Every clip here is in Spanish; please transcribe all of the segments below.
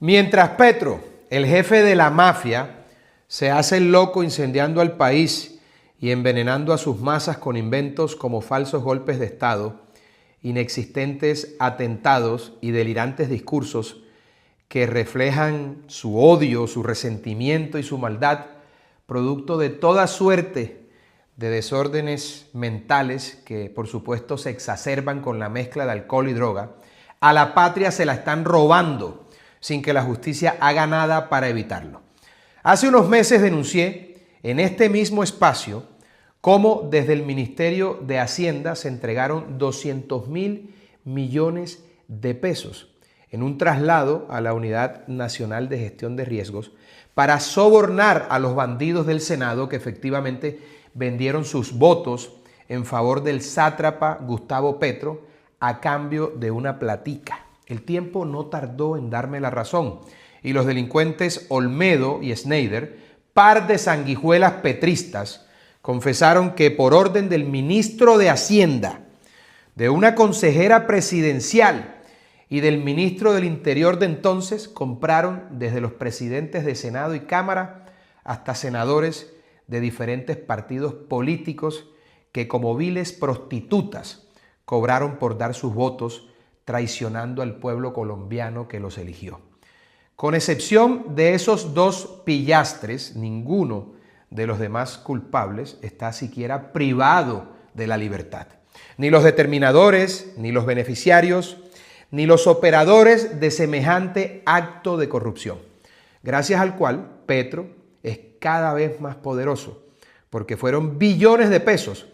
Mientras Petro, el jefe de la mafia, se hace el loco incendiando al país y envenenando a sus masas con inventos como falsos golpes de Estado, inexistentes atentados y delirantes discursos que reflejan su odio, su resentimiento y su maldad, producto de toda suerte de desórdenes mentales que por supuesto se exacerban con la mezcla de alcohol y droga, a la patria se la están robando sin que la justicia haga nada para evitarlo. Hace unos meses denuncié en este mismo espacio cómo desde el Ministerio de Hacienda se entregaron 200.000 millones de pesos en un traslado a la Unidad Nacional de Gestión de Riesgos para sobornar a los bandidos del Senado que efectivamente vendieron sus votos en favor del sátrapa Gustavo Petro a cambio de una platica. El tiempo no tardó en darme la razón y los delincuentes Olmedo y Schneider, par de sanguijuelas petristas, confesaron que por orden del ministro de Hacienda, de una consejera presidencial y del ministro del Interior de entonces, compraron desde los presidentes de Senado y Cámara hasta senadores de diferentes partidos políticos que como viles prostitutas cobraron por dar sus votos, traicionando al pueblo colombiano que los eligió. Con excepción de esos dos pillastres, ninguno de los demás culpables está siquiera privado de la libertad. Ni los determinadores, ni los beneficiarios, ni los operadores de semejante acto de corrupción, gracias al cual Petro es cada vez más poderoso, porque fueron billones de pesos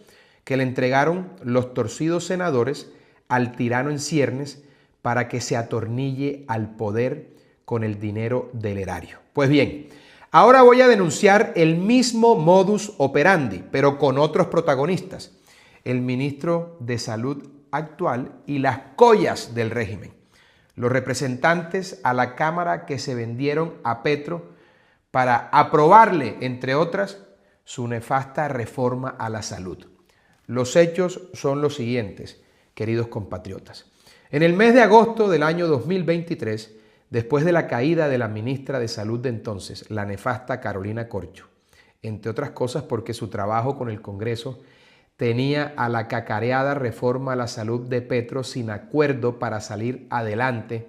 que le entregaron los torcidos senadores al tirano en ciernes para que se atornille al poder con el dinero del erario. Pues bien, ahora voy a denunciar el mismo modus operandi, pero con otros protagonistas, el ministro de Salud actual y las collas del régimen, los representantes a la Cámara que se vendieron a Petro para aprobarle, entre otras, su nefasta reforma a la salud. Los hechos son los siguientes, queridos compatriotas. En el mes de agosto del año 2023, después de la caída de la ministra de Salud de entonces, la nefasta Carolina Corcho, entre otras cosas porque su trabajo con el Congreso tenía a la cacareada reforma a la salud de Petro sin acuerdo para salir adelante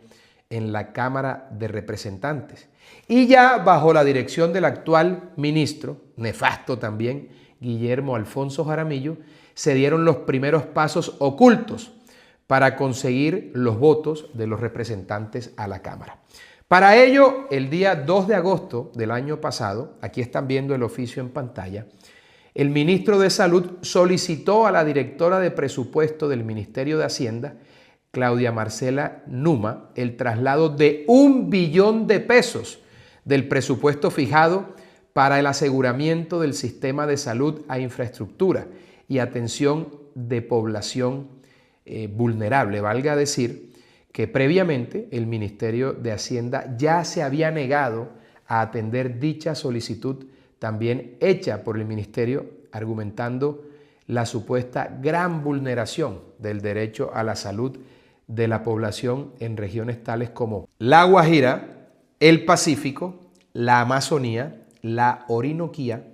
en la Cámara de Representantes. Y ya bajo la dirección del actual ministro, nefasto también, Guillermo Alfonso Jaramillo, se dieron los primeros pasos ocultos para conseguir los votos de los representantes a la Cámara. Para ello, el día 2 de agosto del año pasado, aquí están viendo el oficio en pantalla, el ministro de Salud solicitó a la directora de presupuesto del Ministerio de Hacienda, Claudia Marcela Numa, el traslado de 1 billón de pesos del presupuesto fijado para el aseguramiento del sistema de salud a infraestructura y atención de población vulnerable. Valga decir que previamente el Ministerio de Hacienda ya se había negado a atender dicha solicitud también hecha por el Ministerio, argumentando la supuesta gran vulneración del derecho a la salud de la población en regiones tales como La Guajira, el Pacífico, la Amazonía, la Orinoquía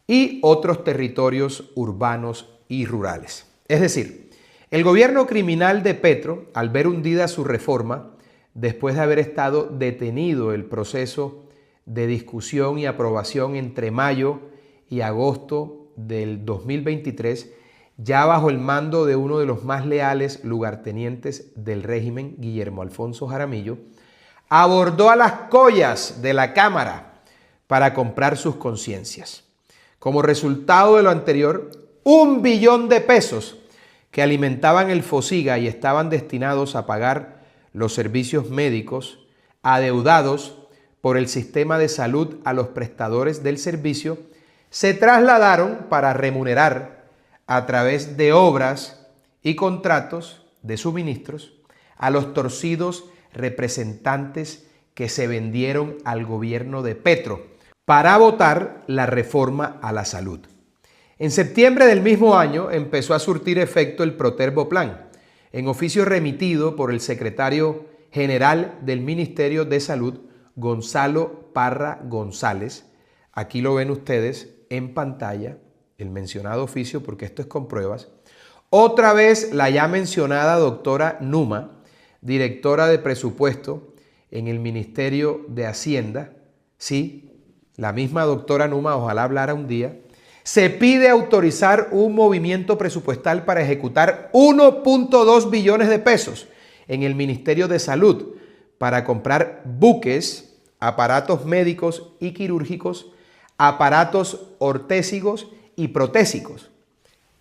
y otros territorios urbanos y rurales. Es decir, el gobierno criminal de Petro, al ver hundida su reforma, después de haber estado detenido el proceso de discusión y aprobación entre mayo y agosto del 2023, ya bajo el mando de uno de los más leales lugartenientes del régimen, Guillermo Alfonso Jaramillo, abordó a las collas de la Cámara para comprar sus conciencias. Como resultado de lo anterior, 1 billón de pesos que alimentaban el Fosiga y estaban destinados a pagar los servicios médicos adeudados por el sistema de salud a los prestadores del servicio, se trasladaron para remunerar a través de obras y contratos de suministros a los torcidos representantes que se vendieron al gobierno de Petro para votar la reforma a la salud. En septiembre del mismo año empezó a surtir efecto el Protervo Plan, en oficio remitido por el secretario general del Ministerio de Salud, Gonzalo Parra González. Aquí lo ven ustedes en pantalla, el mencionado oficio, porque esto es con pruebas. Otra vez la ya mencionada doctora Numa, directora de presupuesto en el Ministerio de Hacienda. Sí, la misma doctora Numa, ojalá hablara un día. Se pide autorizar un movimiento presupuestal para ejecutar 1.2 billones de pesos en el Ministerio de Salud para comprar buques, aparatos médicos y quirúrgicos, aparatos ortésicos y protésicos.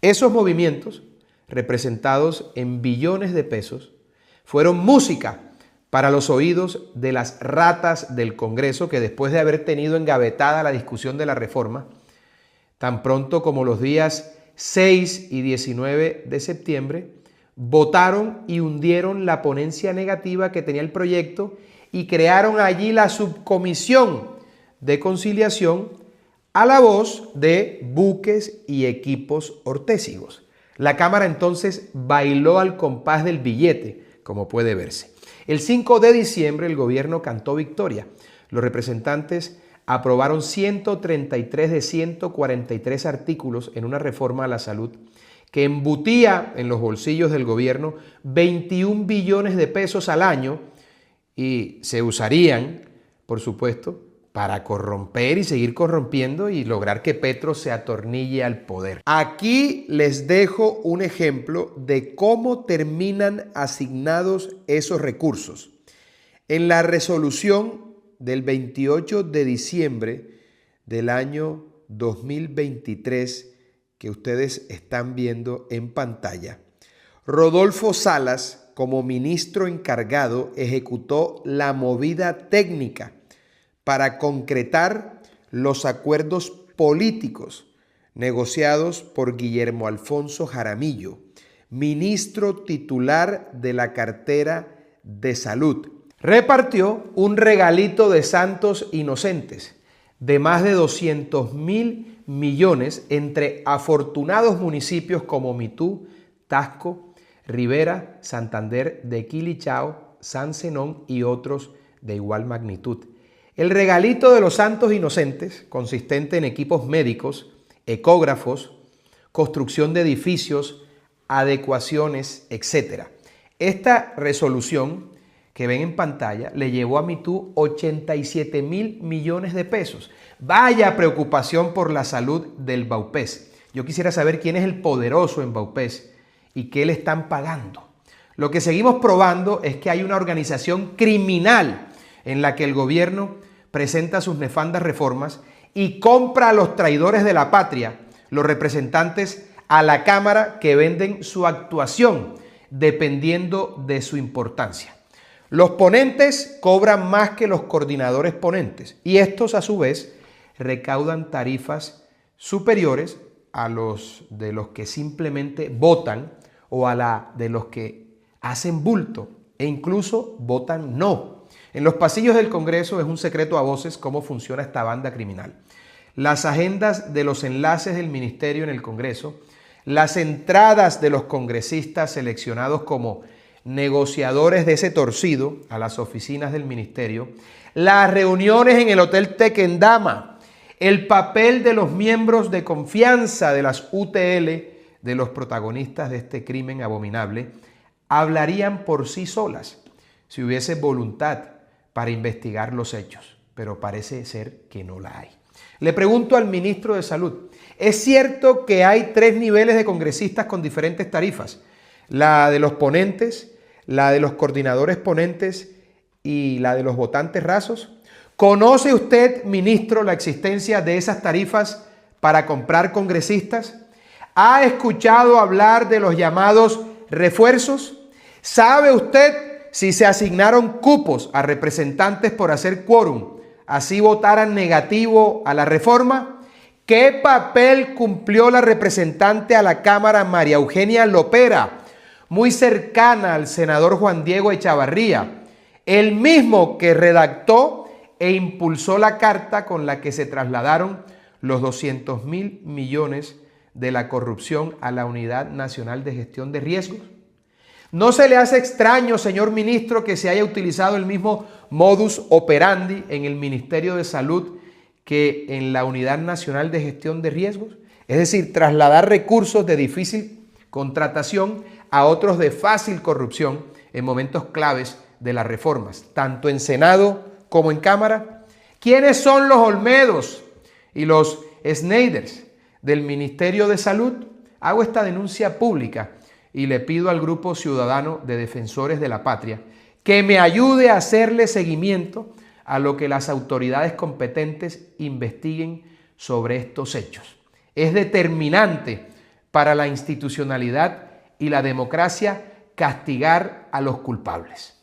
Esos movimientos, representados en billones de pesos, fueron música para los oídos de las ratas del Congreso, que después de haber tenido engavetada la discusión de la reforma, tan pronto como los días 6 y 19 de septiembre, votaron y hundieron la ponencia negativa que tenía el proyecto y crearon allí la subcomisión de conciliación a la voz de buques y equipos ortésicos. La Cámara entonces bailó al compás del billete, como puede verse. El 5 de diciembre el gobierno cantó victoria. Los representantes aprobaron 133 de 143 artículos en una reforma a la salud que embutía en los bolsillos del gobierno 21 billones de pesos al año y se usarían, por supuesto, para corromper y seguir corrompiendo y lograr que Petro se atornille al poder. Aquí les dejo un ejemplo de cómo terminan asignados esos recursos. En la resolución del 28 de diciembre del año 2023 que ustedes están viendo en pantalla, Rodolfo Salas, como ministro encargado, ejecutó la movida técnica para concretar los acuerdos políticos negociados por Guillermo Alfonso Jaramillo, ministro titular de la cartera de Salud. Repartió un regalito de santos inocentes de más de 200.000 millones entre afortunados municipios como Mitú, Tasco, Rivera, Santander, de Quilichao, San Zenón y otros de igual magnitud. El regalito de los santos inocentes, consistente en equipos médicos, ecógrafos, construcción de edificios, adecuaciones, etc. Esta resolución que ven en pantalla le llevó a Mitú 87.000 millones de pesos. Vaya preocupación por la salud del Baupés. Yo quisiera saber quién es el poderoso en Baupés y qué le están pagando. Lo que seguimos probando es que hay una organización criminal en la que el gobierno presenta sus nefandas reformas y compra a los traidores de la patria, los representantes a la Cámara que venden su actuación dependiendo de su importancia. Los ponentes cobran más que los coordinadores ponentes y estos a su vez recaudan tarifas superiores a los de los que simplemente votan o a la de los que hacen bulto e incluso votan no. En los pasillos del Congreso es un secreto a voces cómo funciona esta banda criminal. Las agendas de los enlaces del ministerio en el Congreso, las entradas de los congresistas seleccionados como negociadores de ese torcido a las oficinas del ministerio, las reuniones en el Hotel Tequendama, el papel de los miembros de confianza de las UTL, de los protagonistas de este crimen abominable, hablarían por sí solas si hubiese voluntad para investigar los hechos, pero parece ser que no la hay. Le pregunto al ministro de Salud, ¿es cierto que hay 3 niveles de congresistas con diferentes tarifas? La de los ponentes, la de los coordinadores ponentes y la de los votantes rasos. ¿Conoce usted, ministro, la existencia de esas tarifas para comprar congresistas? ¿Ha escuchado hablar de los llamados refuerzos? ¿Sabe usted si se asignaron cupos a representantes por hacer quórum, así votaran negativo a la reforma? ¿Qué papel cumplió la representante a la Cámara María Eugenia Lopera, muy cercana al senador Juan Diego Echavarría, el mismo que redactó e impulsó la carta con la que se trasladaron los 200.000 millones de la corrupción a la Unidad Nacional de Gestión de Riesgos? ¿No se le hace extraño, señor ministro, que se haya utilizado el mismo modus operandi en el Ministerio de Salud que en la Unidad Nacional de Gestión de Riesgos? Es decir, trasladar recursos de difícil contratación a otros de fácil corrupción en momentos claves de las reformas, tanto en Senado como en Cámara. ¿Quiénes son los Olmedos y los Schneiders del Ministerio de Salud? Hago esta denuncia pública y le pido al Grupo Ciudadano de Defensores de la Patria que me ayude a hacerle seguimiento a lo que las autoridades competentes investiguen sobre estos hechos. Es determinante para la institucionalidad y la democracia castigar a los culpables.